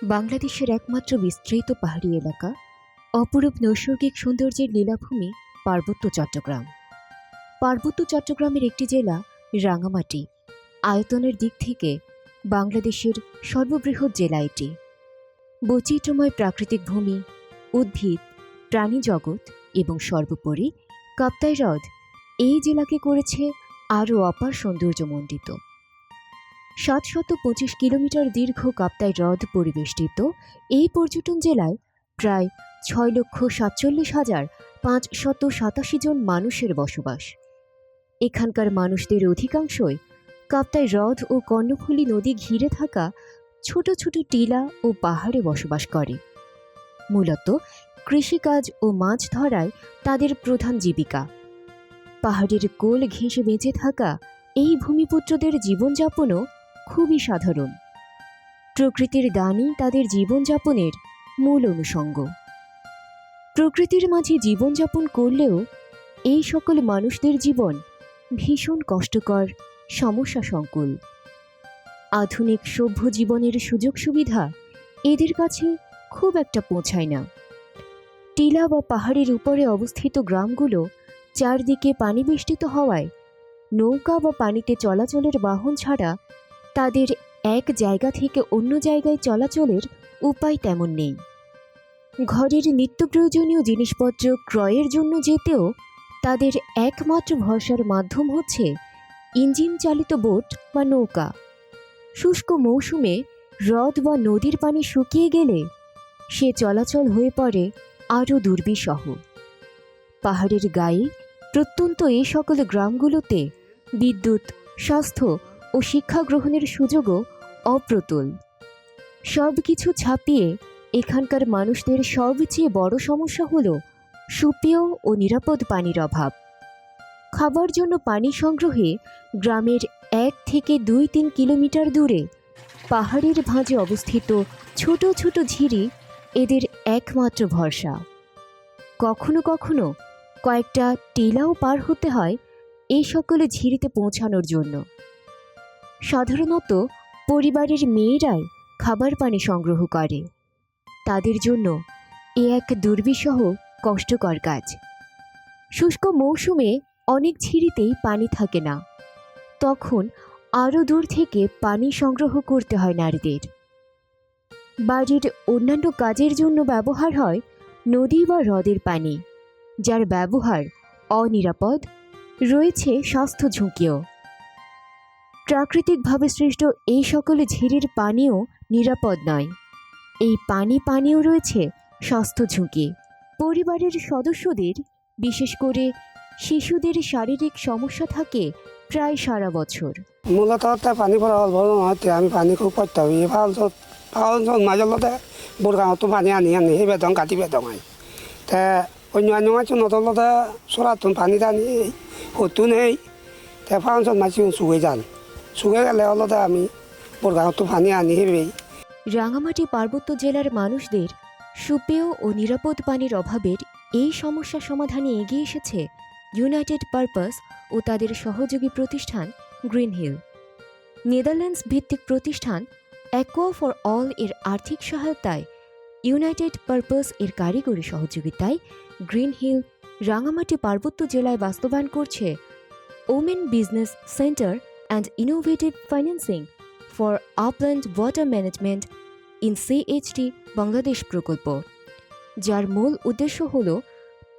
বাংলাদেশের একমাত্র বিস্তৃত পাহাড়ি এলাকা, অপরূপ নৈসর্গিক সৌন্দর্যের লীলাভূমি পার্বত্য চট্টগ্রাম। পার্বত্য চট্টগ্রামের একটি জেলা রাঙামাটি। আয়তনের দিক থেকে বাংলাদেশের সর্ববৃহৎ জেলা এটি। বৈচিত্র্যময় প্রাকৃতিক ভূমি, উদ্ভিদ, প্রাণী জগৎ এবং সর্বোপরি কাপ্তাই হ্রদ এই জেলাকে করেছে আরও অপার সৌন্দর্যমণ্ডিত। ৭২৫ কিলোমিটার দীর্ঘ কাপ্তাই হ্রদ পরিবেষ্টিত এই পর্যটন জেলায় প্রায় ৬,৪৭,৫৮৭ জন মানুষের বসবাস। এখানকার মানুষদের অধিকাংশই কাপ্তাই হ্রদ ও কর্ণফুলী নদী ঘিরে থাকা ছোট ছোট টিলা ও পাহাড়ে বসবাস করে। মূলত কৃষিকাজ ও মাছ ধরায় তাদের প্রধান জীবিকা। পাহাড়ের কোল ঘেঁষে বেঁচে থাকা এই ভূমিপুত্রদের জীবনযাপনও খুবই সাধারণ। প্রকৃতির দানই তাদের জীবনযাপনের মূল অনুষঙ্গ। প্রকৃতির মাঝে জীবনযাপন করলেও এই সকল মানুষদের জীবন ভীষণ কষ্টকর, সমস্যা সংকুল। আধুনিক সভ্য জীবনের সুযোগ সুবিধা এদের কাছে খুব একটা পৌঁছায় না। টিলা বা পাহাড়ের উপরে অবস্থিত গ্রামগুলো চারদিকে পানি বেষ্টিত হওয়ায় নৌকা বা পানিতে চলাচলের বাহন ছাড়া তাদের এক জায়গা থেকে অন্য জায়গায় চলাচলের উপায় তেমন নেই। ঘরের নিত্য প্রয়োজনীয় জিনিসপত্র ক্রয়ের জন্য যেতেও তাদের একমাত্র ভরসার মাধ্যম হচ্ছে ইঞ্জিন চালিত বোট বা নৌকা। শুষ্ক মৌসুমে হ্রদ বা নদীর পানি শুকিয়ে গেলে সে চলাচল হয়ে পড়ে আরও দুর্বিষহ। পাহাড়ের গায়ে প্রত্যন্ত এই সকল গ্রামগুলোতে বিদ্যুৎ, স্বাস্থ্য ও শিক্ষা গ্রহণের সুযোগও অপ্রতুল। সব কিছু ছাপিয়ে এখানকার মানুষদের সবচেয়ে বড় সমস্যা হলো সুপেয় ও নিরাপদ পানির অভাব। খাবার জন্য পানি সংগ্রহে গ্রামের ১ থেকে ২-৩ কিলোমিটার দূরে পাহাড়ের ভাঁজে অবস্থিত ছোট ছোট ঝিরি এদের একমাত্র ভরসা। কখনো কখনো কয়েকটা টিলাও পার হতে হয় এই সকল ঝিরিতে পৌঁছানোর জন্য। সাধারণত পরিবারের মেয়েরাই খাবার পানি সংগ্রহ করে। তাদের জন্য এ এক দুর্বিষহ কষ্টকর কাজ। শুষ্ক মৌসুমে অনেক ঝিরিতেই পানি থাকে না, তখন আরও দূর থেকে পানি সংগ্রহ করতে হয় নারীদের। বাড়ির অন্যান্য কাজের জন্য ব্যবহার হয় নদী বা হ্রদের পানি, যার ব্যবহার অনিরাপদ, রয়েছে স্বাস্থ্য ঝুঁকিও। প্রাকৃতিকভাবে সৃষ্ট এই সকল ঝিরির পানিও নিরাপদ নয়। এই পানিও রয়েছে স্বাস্থ্য ঝুঁকি। পরিবারের সদস্যদের, বিশেষ করে শিশুদের শারীরিক সমস্যা থাকে প্রায় সারা বছর। মূলত পানি পড়া অল্প নহয়, আমি পানি খুব পড়তে হবে। পাওয়ার মাজলতে বোরগাঁৱতো পানি আনি সেই বেদং কাটি বেদং হয়। তে অন্য মাছ নতলতে চৰাতোন পানি টানি হতো নেই। তে পাওয়ার মাছ শুয়ে যান, শুয়ে গেলে অলতে আমি বোরগাঁৱতো পানি আনি হেবেই। রাঙামাটি পার্বত্য জেলার মানুষদের সুপেয় ও নিরাপদ পানির অভাবের এই সমস্যা সমাধানে এগিয়ে এসেছে ইউনাইটেড পারপাস ও তাদের সহযোগী প্রতিষ্ঠান গ্রিন হিল। নেদারল্যান্ডস ভিত্তিক প্রতিষ্ঠান অ্যাকোয়া ফর অল এর আর্থিক সহায়তায়, ইউনাইটেড পারপাস এর কারিগরি সহযোগিতায় গ্রিন হিল রাঙামাটি পার্বত্য জেলায় বাস্তবায়ন করছে women business centre and innovative financing for upland water management in CHT Bangladesh প্রকল্প, যার মূল উদ্দেশ্য হল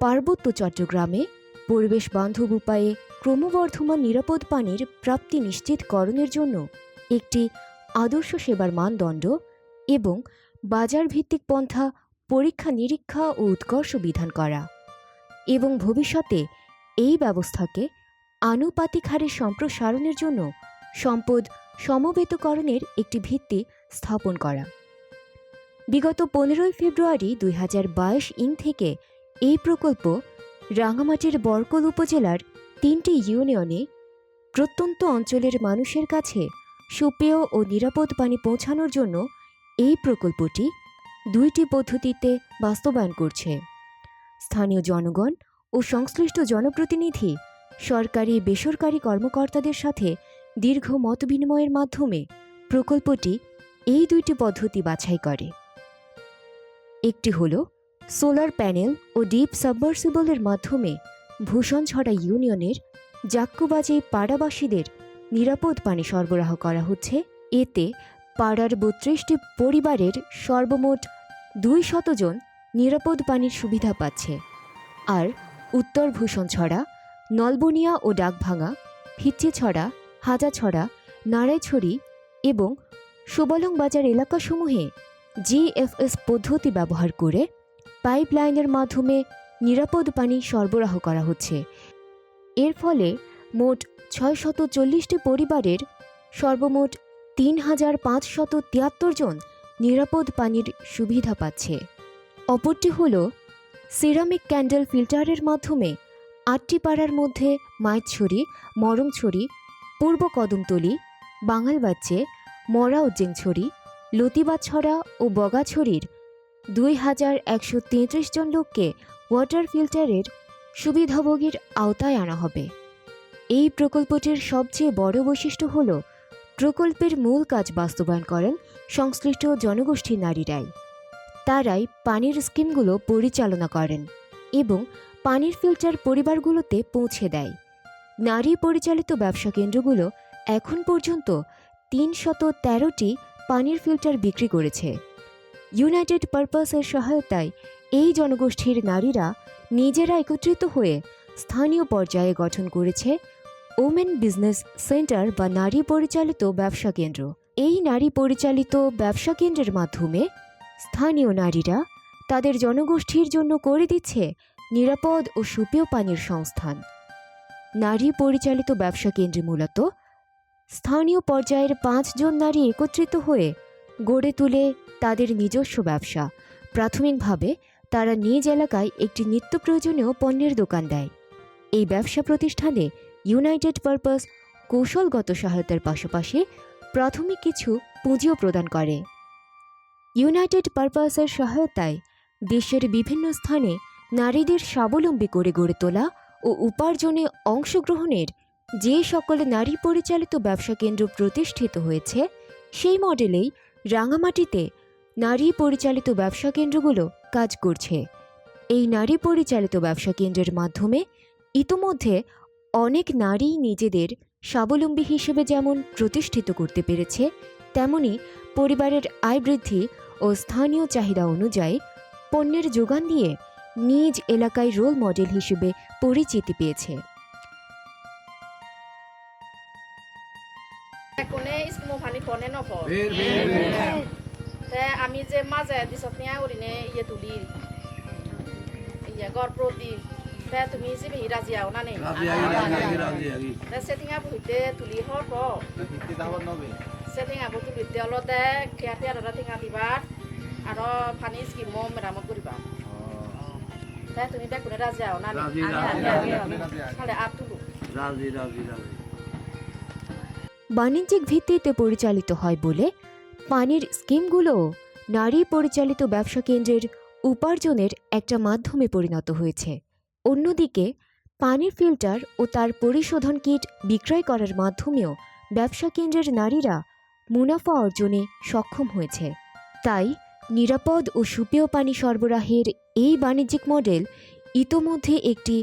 পার্বত্য চট্টগ্রামে পরিবেশ বান্ধব উপায়ে ক্রমবর্ধমান নিরাপদ পানির প্রাপ্তি নিশ্চিতকরণের জন্য একটি আদর্শ সেবার মানদণ্ড এবং বাজার ভিত্তিক পন্থা পরীক্ষা নিরীক্ষা ও উৎকর্ষ বিধান করা এবং ভবিষ্যতে এই ব্যবস্থাকে আনুপাতিক হারে সম্প্রসারণের জন্য সম্পদ সমবেতকরণের একটি ভিত্তি স্থাপন করা। বিগত 15 ফেব্রুয়ারি 2022 থেকে এই প্রকল্প রাঙামাটির বরকল উপজেলার 3টি ইউনিয়নে প্রত্যন্ত অঞ্চলের মানুষের কাছে সুপেয় ও নিরাপদ পানি পৌঁছানোর জন্য এই প্রকল্পটি 2টি পদ্ধতিতে বাস্তবায়ন করছে। স্থানীয় জনগণ ও সংশ্লিষ্ট জনপ্রতিনিধি, সরকারি বেসরকারি কর্মকর্তাদের সাথে দীর্ঘ মতবিনিময়ের মাধ্যমে প্রকল্পটি এই দুইটি পদ্ধতি বাছাই করে। একটি হল সোলার প্যানেল ও ডিপ সাবমার্সিবলের মাধ্যমে ভূষণছড়া ইউনিয়নের জাক্কুবাজে পাড়াবাসীদের নিরাপদ পানি সরবরাহ করা হচ্ছে। এতে পাড়ার ৩২টি পরিবারের সর্বমোট ২০০ জন নিরাপদ পানির সুবিধা পাচ্ছে। আর উত্তর ভূষণছড়া, নলবনিয়া ও ডাকভাঙা, ভিচ্চিছড়া, হাজাছড়া, নারায়ছড়ি এবং সুবলং বাজার এলাকাসমূহে জিএফএস পদ্ধতি ব্যবহার করে পাইপলাইনের মাধ্যমে নিরাপদ পানি সরবরাহ করা হচ্ছে। এর ফলে মোট ৬৪০টি পরিবারের সর্বমোট ৩,৫৭৩ জন নিরাপদ পানির সুবিধা পাচ্ছে। অপরটি হল সিরামিক ক্যান্ডেল ফিল্টারের মাধ্যমে ৮টি পাড়ার মধ্যে মাইতছড়ি, মরংছড়ি, পূর্ব কদমতলী, বাঙালবাচ্চে, মরা উজ্জেংছড়ি, লতিবাছড়া ও বগাছড়ির ২,১৩৩ জন লোককে ওয়াটার ফিল্টারের সুবিধাভোগীর আওতায় আনা হবে। এই প্রকল্পটির সবচেয়ে বড় বৈশিষ্ট্য হল প্রকল্পের মূল কাজ বাস্তবায়ন করেন সংশ্লিষ্ট জনগোষ্ঠীর নারীরাই। তারাই পানির স্কিমগুলো পরিচালনা করেন এবং পানির ফিল্টার পরিবারগুলোতে পৌঁছে দেয়। নারী পরিচালিত ব্যবসা কেন্দ্রগুলো এখন পর্যন্ত ৩১৩টি পানির ফিল্টার বিক্রি করেছে। ইউনাইটেড পারপাসের সহায়তায় এই জনগোষ্ঠীর নারীরা নিজেরা একত্রিত হয়ে স্থানীয় পর্যায়ে গঠন করেছে ওমেন বিজনেস সেন্টার বা নারী পরিচালিত ব্যবসা কেন্দ্র। এই নারী পরিচালিত ব্যবসা কেন্দ্রের মাধ্যমে স্থানীয় নারীরা তাদের জনগোষ্ঠীর জন্য করে দিচ্ছে নিরাপদ ও সুপেয় পানির সংস্থান। নারী পরিচালিত ব্যবসা কেন্দ্রে মূলত স্থানীয় পর্যায়ের ৫ জন নারী একত্রিত হয়ে গড়ে তুলে তাদের নিজস্ব ব্যবসা। প্রাথমিকভাবে তারা নিজ এলাকায় একটি নিত্য প্রয়োজনীয় পণ্যের দোকান দেয়। এই ব্যবসা প্রতিষ্ঠানে ইউনাইটেড পারপাস কৌশলগত সহায়তার পাশাপাশি প্রাথমিক কিছু পুঁজিও প্রদান করে। ইউনাইটেড পারপাসের সহায়তায় দেশের বিভিন্ন স্থানে নারীদের স্বাবলম্বী করে গড়ে তোলা ও উপার্জনে অংশগ্রহণের যে সকল নারী পরিচালিত ব্যবসা কেন্দ্র প্রতিষ্ঠিত হয়েছে, সেই মডেলেই রাঙামাটিতে নারী পরিচালিত ব্যবসা কেন্দ্রগুলো কাজ করছে। এই নারী পরিচালিত ব্যবসা কেন্দ্রের মাধ্যমে ইতোমধ্যে অনেক নারী নিজেদের স্বাবলম্বী হিসেবে যেমন প্রতিষ্ঠিত করতে পেরেছে, তেমনি পরিবারের আয় বৃদ্ধি ও স্থানীয় চাহিদা অনুযায়ী পণ্যের যোগান দিয়ে নিজ এলাকায় রোল মডেল হিসেবে পরিচিতি পেয়েছে। আমি যে মাঝে দিছত নিয়া ওরিনে ইয়ে তুলি ইয়ে গড় প্রতি তুমি যে বেহি রাজি আও না নেই সেটিং আপ হইতে তুলি হর সেটিং আপ তুলিতে অলতে খেয়াতে আর টিঙা দিবা আর পানি স্কিম মেরামত করিবা তুমি বেকুনে রাজি আও না নেই আর তুলু। বাণিজ্যিক ভিত্তিতে পরিচালিত হয় বলে পানির স্কিমগুলো নারী পরিচালিত ব্যবসা কেন্দ্রের উপার্জনের একটা মাধ্যমে পরিণত হয়েছে। অন্যদিকে পানির ফিল্টার ও তার পরিশোধন কিট বিক্রয় করার মাধ্যমেও ব্যবসা কেন্দ্রের নারীরা মুনাফা অর্জনে সক্ষম হয়েছে। তাই নিরাপদ ও সুপেয় পানি সরবরাহের এই বাণিজ্যিক মডেল ইতোমধ্যে একটি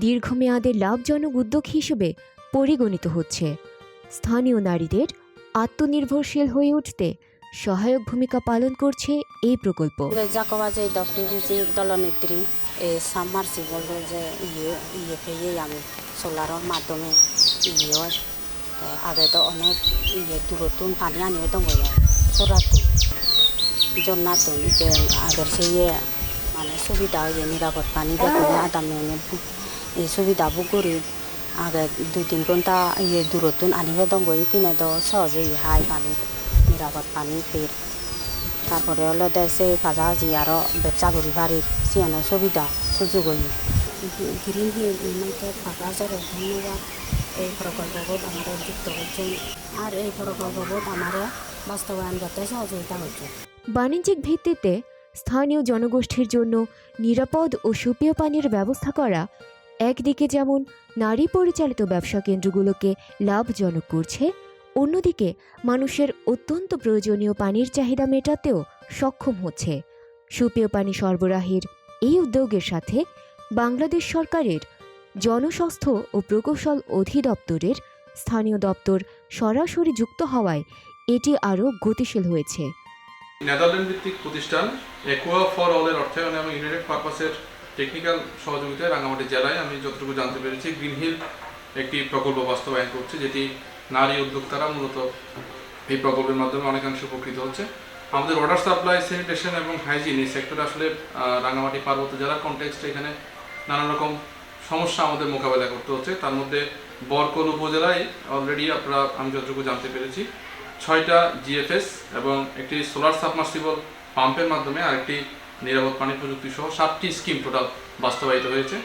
দীর্ঘমেয়াদে লাভজনক উদ্যোগ হিসেবে পরিগণিত হচ্ছে। স্থানীয় নারীদের আত্মনির্ভরশীল হয়ে উঠতে সহায়ক ভূমিকা পালন করছে এই প্রকল্প। জাকবাজে ডক্টর দলনেত্রী সাবমার্সিবল যে ইয়ে পেয়ে আমি সোলারের মাধ্যমে ইয়ে হয় আগে তো অনেক ইয়ে দূরতুন পানি আনিয়ে দঙ্গ সরাতুন জন্নাতুন আগের সেই মানে সুবিধা হয়ে নিরাপদ পানি দেখুন আদাম এই সুবিধাবো করি আগে 2-3 ঘন্টা ইয়ে দূরতুন আনিয়ে দঙ্গ কিনে তো সহজেই হাই পানি নিরাপদ পানি ফের তারপরে হলো দেশে কাছাকাছি আরও ব্যবসা করি বাড়ির সিয়ানো সুবিধা সুযোগ হই গ্রিন হিল ইউনাইটেড পারপাসের ধন্যবাদ এই প্রকল্পবোধ আমাদের যুক্ত হচ্ছে আর এই প্রকল্পবোধ আমাদের বাস্তবায়ন করতে সহযোগিতা হচ্ছে। বাণিজ্যিক ভিত্তিতে স্থানীয় জনগোষ্ঠীর জন্য নিরাপদ ও সুপেয় পানির ব্যবস্থা করা একদিকে যেমন নারী পরিচালিত ব্যবসা কেন্দ্রগুলোকে লাভজনক করছে, অন্যদিকে মানুষের অত্যন্ত প্রয়োজনীয় পানির চাহিদা মেটাতেও সক্ষম হচ্ছে। সুপেয় পানি সরবরাহের এই উদ্যোগের সাথে বাংলাদেশ সরকারের জনস্বাস্থ্য ও প্রকৌশল অধিদপ্তরের স্থানীয় দপ্তর সরাসরি যুক্ত হওয়ায় এটি আরও গতিশীল হয়েছে। নেদারল্যান্ড ভিত্তিক প্রতিষ্ঠান অ্যাকোয়া ফর অলের অর্থায়নে এবং ইউনাইটেড পারপাসের টেকনিক্যাল সহযোগিতায় রাঙ্গামাটি জেলায় আমি যতটুকু জানতে পেরেছি গ্রিন হিল একটি প্রকল্প বাস্তবায়ন করছে, যেটি নারী উদ্যোক্তারা মূলত এই প্রকল্পের মাধ্যমে অনেকাংশে উপকৃত হচ্ছে। আমাদের ওয়াটার সাপ্লাই, স্যানিটেশন এবং হাইজিন এই সেক্টরে আসলে রাঙ্গামাটি পার্বত্য জেলার কনটেক্সটে এখানে নানান রকম সমস্যা আমাদের মোকাবেলা করতে হচ্ছে। তার মধ্যে বরকল উপজেলায় অলরেডি আমি যতটুকু জানতে পেরেছি 6টা জিএফএস এবং একটি সোলার সাবমার্সিবল পাম্পের মাধ্যমে আরেকটি নিরাপদ পানি প্রযুক্তি সহ 7টি স্কিম টোটাল বাস্তবায়িত হয়েছে।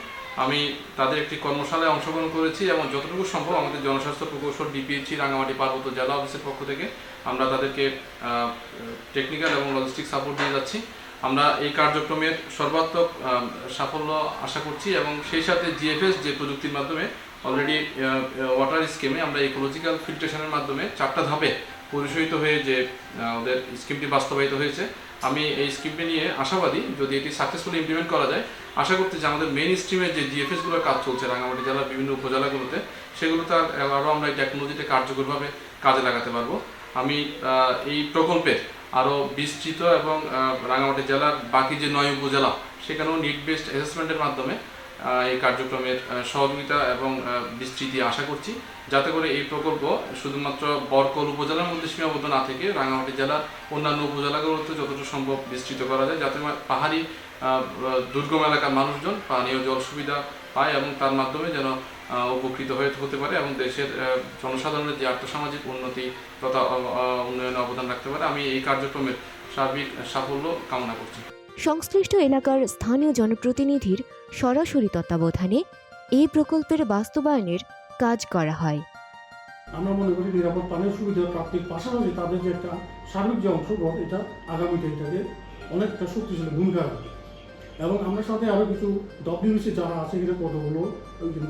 আমি তাদের একটি কর্মশালায় অংশগ্রহণ করেছি এবং যতটুকু সম্ভব আমাদের জনস্বাস্থ্য প্রকৌশল ডিপিএইচি রাঙ্গামাটি পার্বত্য জেলা অফিসের পক্ষ থেকে আমরা তাদেরকে টেকনিক্যাল এবং লজিস্টিক সাপোর্ট দিয়ে যাচ্ছি। আমরা এই কার্যক্রমের সর্বাত্মক সাফল্য আশা করছি এবং সেই সাথে জিএফএস যে প্রযুক্তির মাধ্যমে অলরেডি ওয়াটার স্কিমে আমরা ইকোলজিক্যাল ফিল্ট্রেশনের মাধ্যমে 4টা ধাপে পরিশোধিত হয়ে যে ওদের স্কিমটি বাস্তবায়িত হয়েছে, আমি এই স্কিমটি নিয়ে আশাবাদী। যদি এটি সাকসেসফুলি ইমপ্লিমেন্ট করা যায়, আশা করতে যে আমাদের মেইন স্ট্রিমের যে জিএফএসগুলোর কাজ চলছে রাঙ্গামাটি জেলার বিভিন্ন উপজেলাগুলোতে, সেগুলোতে আরও আমরা এই টেকনোলজিতে কার্যকরভাবে কাজে লাগাতে পারবো। আমি এই প্রকল্পের আরও বিস্তৃত এবং রাঙ্গামাটি জেলার বাকি যে 9 উপজেলা সেখানেও নিড বেসড অ্যাসেসমেন্টের মাধ্যমে এই কার্যক্রমের সহযোগিতা এবং বিস্তৃতি আশা করছি, যাতে করে এই প্রকল্প শুধুমাত্র বরকল উপজেলার মধ্যে সীমাবদ্ধ না থেকে রাঙ্গামাটি জেলার অন্যান্য উপজেলাগুলোতে যতটুকু সম্ভব বিস্তৃত করা যায়, যাতে পাহাড়ি দুর্গম এলাকার মানুষজন পানীয় জল সুবিধা পায় এবং তার মাধ্যমে যেন উপকৃত হতে পারে এবং দেশের জনসাধারণের যে আর্থসামাজিক উন্নতি তথা উন্নয়নে অবদান রাখতে পারে। আমি এই কার্যক্রমের সার্বিক সাফল্য কামনা করছি। সংশ্লিষ্ট এলাকার স্থানীয় জনপ্রতিনিধির সরাসরি তত্ত্বাবধানে এই প্রকল্পের বাস্তবায়নের কাজ করা হয়। আমরা মনে করি নিরাপদ পানির সুবিধা প্রাপ্তির পাশাপাশি তাদের যে একটা সার্বিক যে অংশগ্রহণ, এটা আগামীতে এটাকে অনেকটা শক্তিশালী ভূমিকা রাখবে। এবং আমরা সাথে আরও কিছু ডব্লিউসি যারা আছে এখানে কতগুলো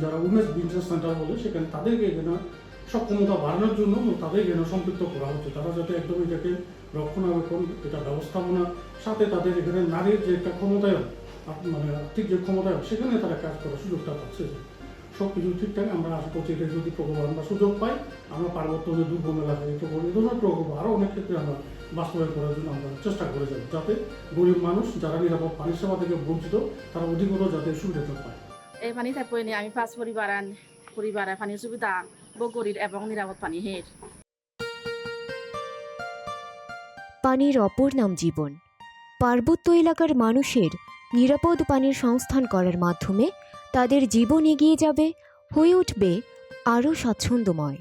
যারা উইমেন্স বিজনেস সেন্টার বলে, সেখানে তাদেরকে এখানে সক্ষমতা বাড়ানোর জন্য তাদের এখানে সম্পৃক্ত করা হচ্ছে। তারা যাতে একদম এটাকে রক্ষণাবেক্ষণ, এটা ব্যবস্থাপনার সাথে তাদের এখানে নারীর যে একটা ক্ষমতায়ন, মানে আর্থিক যে ক্ষমতায়ন, সেখানে তারা কাজ করার সুযোগটা পাচ্ছে। সব কিছু ঠিকঠাক আমরা আশা করছি এটা যদি প্রকল্প আমরা সুযোগ পাই, আমরা পার্বত্য যে দুর্গম এলাকায় এই ধরনের প্রকল্প আরও অনেক ক্ষেত্রে আমরা বাস্তবায়ন করার জন্য আমরা চেষ্টা করে যাব, যাতে গরিব মানুষ যারা নিরাপদ পানি সেবা থেকে বঞ্চিত তারা অধিকতর যাতে সুবিধাটা পায়। এই পানি থাকবে নি আমি 5 পরিবারে পানির সুবিধা বগরির এবং নিরাপদ পানি হের। পানির অপর নাম জীবন। পার্বত্য এলাকার মানুষের নিরাপদ পানির সংস্থান করার মাধ্যমে তাদের জীবন এগিয়ে যাবে, হয়ে উঠবে আরও স্বাচ্ছন্দ্যময়।